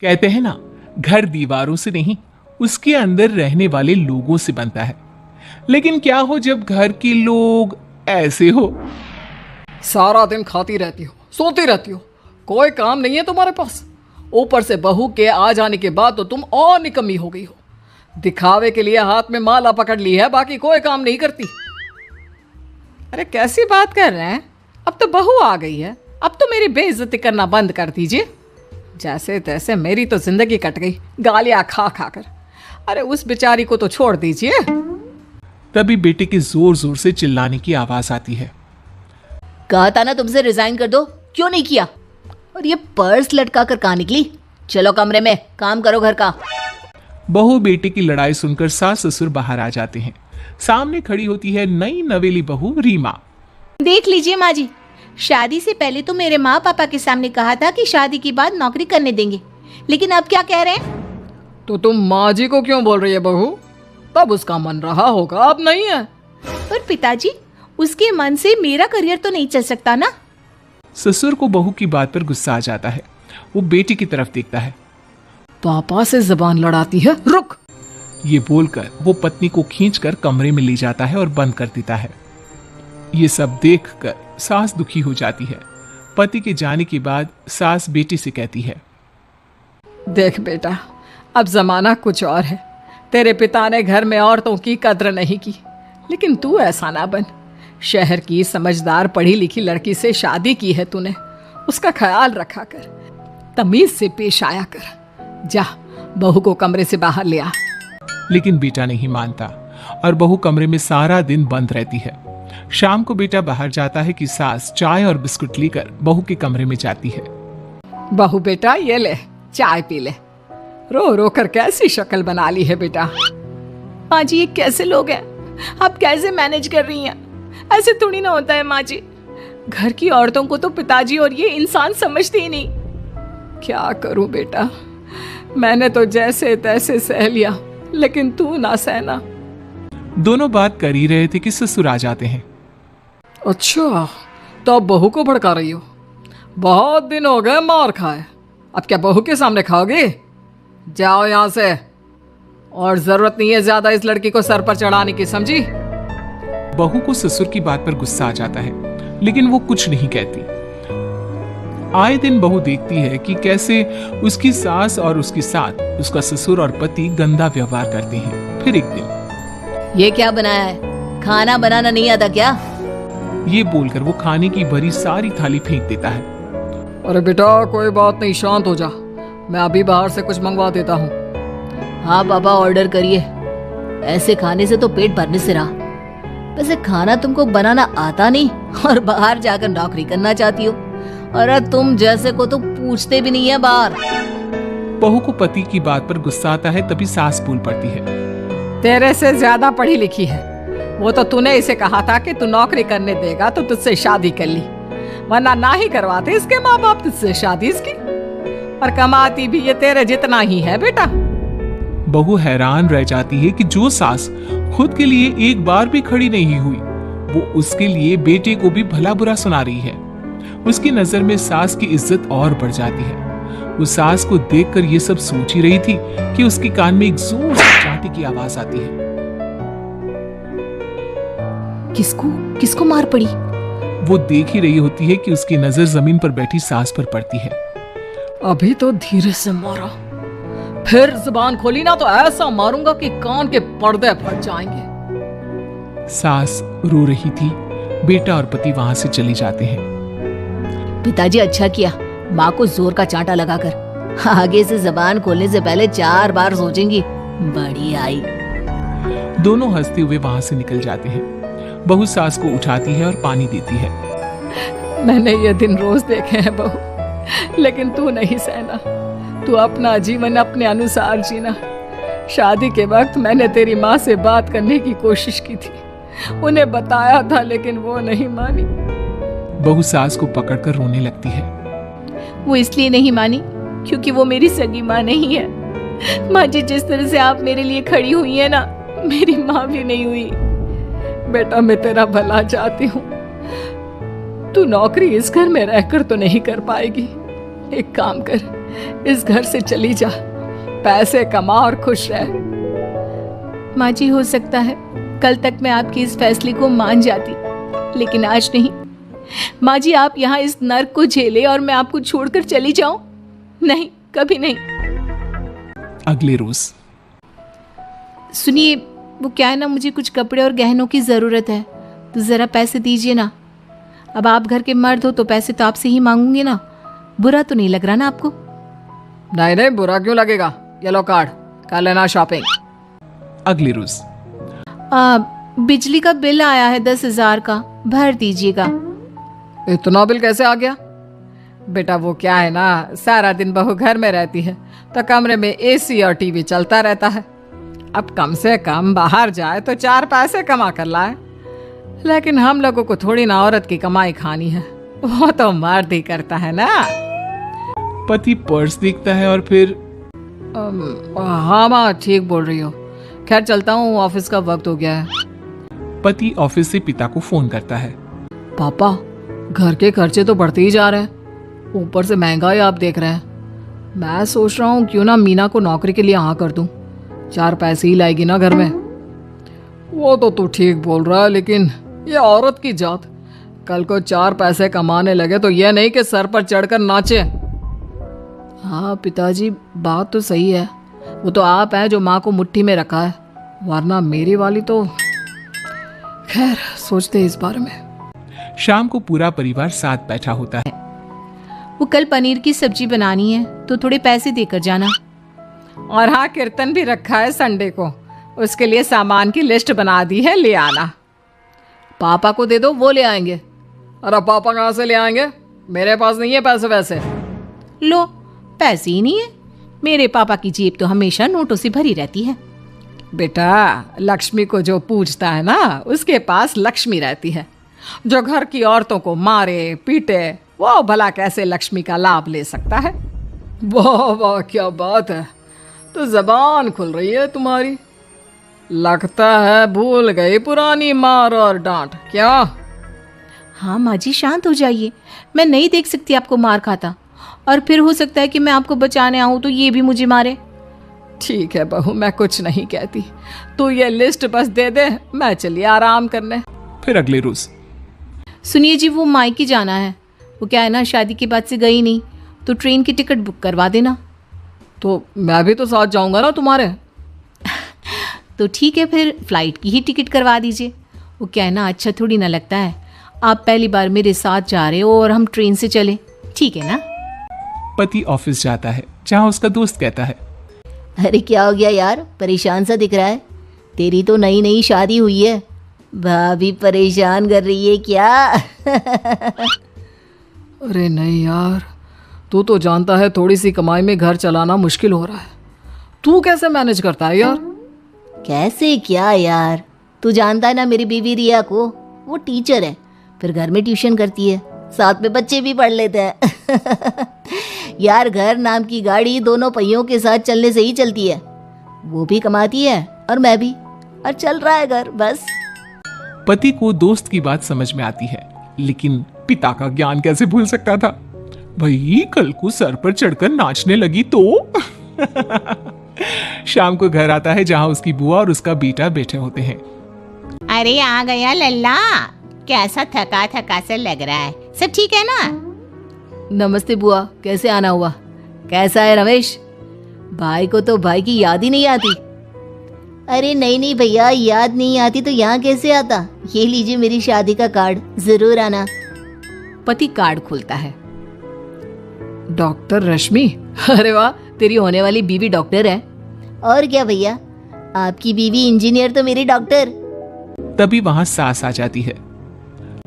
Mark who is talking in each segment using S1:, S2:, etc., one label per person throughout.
S1: कहते हैं ना, घर दीवारों से नहीं, उसके अंदर रहने वाले लोगों से बनता है। लेकिन क्या हो जब घर के लोग ऐसे हो।
S2: सारा दिन खाती रहती हो, सोती रहती हो, कोई काम नहीं है तुम्हारे पास। ऊपर से बहू के आ जाने के बाद तो तुम और निकम्मी हो गई हो। दिखावे के लिए हाथ में माला पकड़ ली है, बाकी कोई काम नहीं करती। अरे कैसी बात कर रहे हैं? अब तो बहू आ गई है, अब तो मेरी बेइज्जती करना बंद कर दीजिए। जैसे तैसे मेरी तो जिंदगी कट गई गालियां खा खा कर। अरे उस बेचारी को तो छोड़ दीजिए।
S1: तभी बेटे के जोर जोर से चिल्लाने की आवाज आती है।
S3: कहा था ना तुमसे रिजाइन कर दो, क्यों नहीं किया? और ये पर्स लटका कर कहाँ निकली? चलो कमरे में काम करो घर का।
S1: बहू बेटे की लड़ाई सुनकर सास ससुर बाहर आ जाते हैं। सामने खड़ी होती है नई नवेली बहू रीमा।
S4: देख लीजिए माँ जी, शादी से पहले तो मेरे माँ पापा के सामने कहा था कि शादी के बाद नौकरी करने देंगे, लेकिन अब क्या कह रहे हैं?
S2: तो तुम माँ जी को क्यों बोल रही है बहू? तब उसका मन रहा होगा, अब नहीं है।
S4: पर पिताजी, उसके मन से मेरा करियर तो नहीं चल सकता ना।
S1: ससुर को बहू की बात पर गुस्सा आ जाता है। वो बेटी की तरफ देखता है।
S2: पापा से जबान लड़ाती है, रुक।
S1: ये बोलकर वो पत्नी को खींचकर कमरे में ले जाता है और बंद कर देता है। ये सब देखकर सास दुखी हो जाती है। पति के जाने के बाद सास बेटी से कहती है,
S2: देख बेटा, अब जमाना कुछ और है। तेरे पिता ने घर में औरतों की कद्र नहीं की, लेकिन तू ऐसा ना बन। शहर की समझदार पढ़ी लिखी लड़की से शादी की है तूने, उसका ख्याल रखा कर, तमीज से पेश आया कर। जा, बहू को कमरे से बाहर ले आ।
S1: लेकिन बेटा नहीं मानता और बहू कमरे में सारा दिन बंद रहती है। शाम को बेटा बाहर जाता है कि सास चाय और बिस्कुट लेकर बहू के कमरे में जाती है।
S2: बहू बेटा ये ले, चाय पी ले। रो रो कर कैसी शक्ल बना ली है बेटा।
S4: माँ जी, ये कैसे लोग हैं? आप कैसे मैनेज कर रही हैं? ऐसे थोड़ी ना होता है माँ जी। घर की औरतों को तो पिताजी और ये इंसान समझते ही नहीं।
S2: क्या करूं बेटा, मैंने तो जैसे तैसे सह लिया, लेकिन तू ना सहना।
S1: दोनों बात कर ही रहे थे कि ससुर आ जाते हैं।
S2: अच्छा, तो अब बहू को भड़का रही हो? बहुत दिन हो गए मार खाए, अब क्या बहू के सामने खाओगे? जाओ यहां से, और जरूरत नहीं है ज्यादा इस लड़की को सर पर चढ़ाने की, समझी?
S1: बहू को ससुर की बात पर गुस्सा आ जाता है, लेकिन वो कुछ नहीं कहती। आए दिन बहू देखती है कि कैसे उसकी सास और उसके साथ उसका ससुर और पति गंदा व्यवहार करते हैं। फिर एक दिन,
S3: ये क्या बनाया है? खाना बनाना नहीं आता क्या?
S1: ये बोलकर वो खाने की भरी सारी थाली फेंक देता है।
S2: अरे बेटा कोई बात नहीं, शांत हो जा, मैं अभी बाहर से कुछ मंगवा देता हूँ।
S3: हाँ पापा, ऑर्डर करिए। ऐसे खाने से तो पेट भरने से रहा। वैसे खाना तुमको बनाना आता नहीं और बाहर जाकर नौकरी करना चाहती हो। अरे तुम जैसे को तो पूछते भी नहीं है बाहर।
S1: बहू को पति की बात पर गुस्सा आता है, तभी सास बोल पड़ती है।
S2: तेरे से ज्यादा पढ़ी लिखी है वो, तो तूने इसे कहा था कि तू नौकरी करने देगा तो तुझसे शादी कर ली, वरना ना ही करवाते इसके माँ बाप तुझसे शादी इसकी। और कमाती भी ये तेरे जितना ही है बेटा।
S1: बहू हैरान रह जाती है कि जो सास खुद के लिए एक बार भी खड़ी नहीं हुई, वो उसके लिए बेटे को भी भला बुरा सुना रही है। उसकी नजर में सास की इज्जत और बढ़ जाती है। वो सास को देखकर ये सब सोच ही रही थी कि उसके कान में एक जोर से चांटे की आवाज आती है।
S3: किसको मार पड़ी?
S1: वो देख ही रही होती है कि उसकी नजर जमीन पर बैठी सास पर पड़ती है।
S2: अभी तो धीरे से मारा, फिर जुबान खोली ना तो ऐसा मारूंगा कि कान के पर्दे फट जाएंगे।
S1: सास रो रही थी। बेटा और पति वहां से चले जाते हैं।
S3: पिताजी अच्छा किया माँ को जोर का चांटा लगाकर। आगे से जबान खोलने से पहले 4 बार सोचेंगी। बड़ी आई।
S1: दोनों हंसते हुए वहां से निकल जाते हैं। बहू सास को उठाती है और पानी देती है।
S2: मैंने ये दिन रोज देखे हैं बहू, लेकिन तू नहीं सहना। तू अपना जीवन अपने अनुसार जीना। शादी के वक्त मैंने तेरी माँ से बात करने की कोशिश की थी, उन्हें बताया था, लेकिन वो नहीं मानी।
S1: बहू सास को पकड़कर रोने लगती है।
S4: वो इसलिए नहीं मानी क्योंकि वो मेरी सगी माँ नहीं है। माँ जी, जिस तरह से आप मेरे लिए खड़ी हुई है ना, मेरी माँ भी नहीं हुई।
S2: बेटा मैं तेरा भला चाहती हूँ, तू नौकरी इस घर में रहकर तो नहीं कर पाएगी। एक काम कर, इस घर से चली जा, पैसे कमा और खुश रह।
S4: माँ जी, हो सकता है कल तक मैं आपके इस फैसले को मान जाती, लेकिन आज नहीं। माँ जी, आप यहाँ इस नर्क को झेले और मैं आपको छोड़कर चली जाऊं? नहीं, कभी नहीं।
S1: अगले रोज।
S4: सुनिए, वो क्या है ना, मुझे कुछ कपड़े और गहनों की ज़रूरत है, तो ज़रा पैसे दीजिए ना। अब आप घर के मर्द हो तो पैसे तो आपसे ही मांगूंगी ना। बुरा तो नहीं लग रहा ना आपको?
S2: नहीं नहीं, बुरा क्यों लगेगा। ये लो कार्ड, कर लेना शॉपिंग।
S1: अगले रोज।
S4: बिजली का बिल आया है 10,000 का, भर दीजिएगा।
S2: इतना बिल कैसे आ गया? बेटा वो क्या है ना, सारा दिन बहू घर में रहती है तो कमरे में एसी और टीवी चलता रहता है। अब कम से कम बाहर जाए तो 4 पैसे कमा कर लाए। लेकिन हम लोगों को थोड़ी ना औरत की कमाई खानी है, वो तो मर्द ही करता है ना।
S1: पति पर्स देखता है और फिर
S2: हाँ माँ, ठीक बोल रही हो। खैर चलता हूँ, ऑफिस का वक्त हो गया है।
S1: पति ऑफिस से पिता को फोन करता है।
S2: पापा, घर के खर्चे तो बढ़ते ही जा रहे हैं, ऊपर से महंगाई आप देख रहे हैं। मैं सोच रहा हूँ क्यों ना मीना को नौकरी के लिए हाँ कर दूँ, 4 पैसे ही लाएगी ना घर में। वो तो तू ठीक बोल रहा है, लेकिन ये औरत की जात, कल को 4 पैसे कमाने लगे तो ये नहीं कि सर पर चढ़कर नाचे। हाँ पिताजी, बात तो सही है। वो तो आप हैं जो माँ को मुट्ठी में रखा है, वरना मेरी वाली तो। खैर, सोचते हैं इस बारे में।
S1: शाम को पूरा परिवार साथ बैठा होता है।
S4: वो कल पनीर की सब्जी बनानी है तो थोड़े पैसे देकर जाना।
S2: और हाँ, कीर्तन भी रखा है संडे को, उसके लिए सामान की लिस्ट बना दी है, ले आना। पापा को दे दो, वो ले आएंगे। अरे पापा कहाँ से ले आएंगे, मेरे पास नहीं है पैसे वैसे।
S4: लो, पैसे ही नहीं है? मेरे पापा की जेब तो हमेशा नोटों से भरी रहती है।
S2: बेटा, लक्ष्मी को जो पूजता है ना, उसके पास लक्ष्मी रहती है। जो घर की औरतों को मारे पीटे, वो भला कैसे लक्ष्मी का लाभ ले सकता है? वाह वाह, क्या बात है, तो जबान खुल रही है तुम्हारी। लगता है भूल गई पुरानी मार और डांट, क्या?
S4: हाँ माँ जी, शांत हो जाइए। मैं नहीं देख सकती आपको मार खाता, और फिर हो सकता है कि मैं आपको बचाने आऊँ तो ये भी मुझे मारे।
S2: ठीक है बहू, मैं कुछ नहीं कहती, तू ये लिस्ट बस दे दे, मैं चलिए आराम करने।
S1: फिर अगले रोज।
S4: सुनिए जी, वो मायके जाना है। वो क्या है ना, शादी के बाद से गई नहीं, तो ट्रेन की टिकट बुक करवा देना।
S2: तो मैं भी तो साथ जाऊंगा ना तुम्हारे।
S4: तो ठीक है, फिर फ्लाइट की ही टिकट करवा दीजिए। वो क्या है ना, अच्छा थोड़ी ना लगता है आप पहली बार मेरे साथ जा रहे हो और हम ट्रेन से चले, ठीक है ना?
S1: पति ऑफिस जाता है, जहाँ उसका दोस्त कहता है,
S3: अरे क्या हो गया यार, परेशान सा दिख रहा है। तेरी तो नई नई शादी हुई है, भाभी परेशान कर रही है क्या?
S2: अरे नहीं यार, तू तो जानता है थोड़ी सी कमाई में घर चलाना मुश्किल हो रहा है। तू कैसे मैनेज करता है यार?
S3: कैसे क्या यार, तू जानता है ना मेरी बीवी रिया को, वो टीचर है, फिर घर में ट्यूशन करती है, साथ में बच्चे भी पढ़ लेते हैं। यार, घर नाम की गाड़ी दोनों पहियों के साथ चलने से ही चलती है। वो भी कमाती है और मैं भी, और चल रहा है घर बस।
S1: पति को दोस्त की बात समझ में आती है, लेकिन पिता का ज्ञान कैसे भूल सकता था। भाई, कल को सर पर चढ़कर नाचने लगी तो। शाम को घर आता है, जहां उसकी बुआ और उसका बेटा बैठे होते हैं।
S5: अरे आ गया लल्ला, कैसा थका थका सा लग रहा है, सब ठीक है ना?
S3: नमस्ते बुआ, कैसे आना हुआ? कैसा है रमेश? भाई को तो भाई की याद ही नहीं आती। अरे नहीं नहीं भैया, याद नहीं आती तो यहाँ कैसे आता? ये लीजिए मेरी शादी का कार्ड, जरूर आना।
S4: पति कार्ड खोलता है।
S2: डॉक्टर रश्मि, अरे वाह,
S3: तेरी होने वाली बीवी डॉक्टर है। और क्या भैया, आपकी बीवी इंजीनियर तो मेरी डॉक्टर।
S1: तभी वहां सास आ जाती है।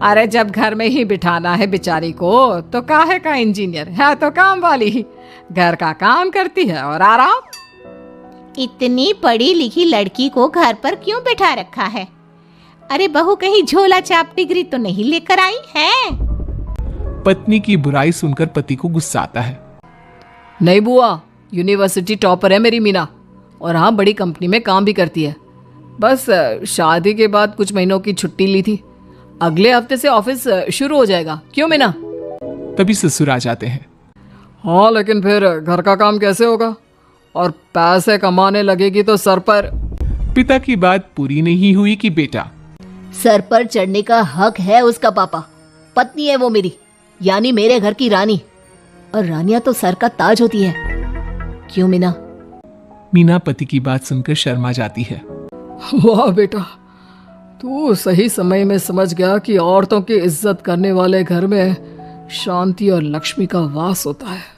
S2: अरे जब घर में ही बिठाना है बेचारी को तो काहे का इंजीनियर है, तो काम वाली ही, घर का काम करती है और आराम।
S5: इतनी पढ़ी लिखी लड़की को घर पर क्यों बैठा रखा है? अरे बहू कहीं झोला छाप डिग्री तो नहीं लेकर आई है?
S1: पत्नी की बुराई सुनकर पति को गुस्सा आता है।
S2: नहीं बुआ, यूनिवर्सिटी टॉपर है मेरी मीना, और हाँ बड़ी कंपनी में काम भी करती है। बस शादी के बाद कुछ महीनों की छुट्टी ली थी, अगले हफ्ते से ऑफिस शुरू हो जाएगा। क्यों मीना?
S1: तभी ससुर आ जाते हैं।
S2: हाँ, लेकिन फिर घर का काम कैसे होगा? और पैसे कमाने लगेगी तो सर पर।
S1: पिता की बात पूरी नहीं हुई कि बेटा,
S3: सर पर चढ़ने का हक है उसका पापा। पत्नी है वो मेरी, यानी मेरे घर की रानी, और रानियां तो सर का ताज होती है। क्यों मीना?
S1: मीना पति की बात सुनकर शर्मा जाती है।
S2: वाह बेटा, तू सही समय में समझ गया कि औरतों की इज्जत करने वाले घर में शांति और लक्ष्मी का वास होता है।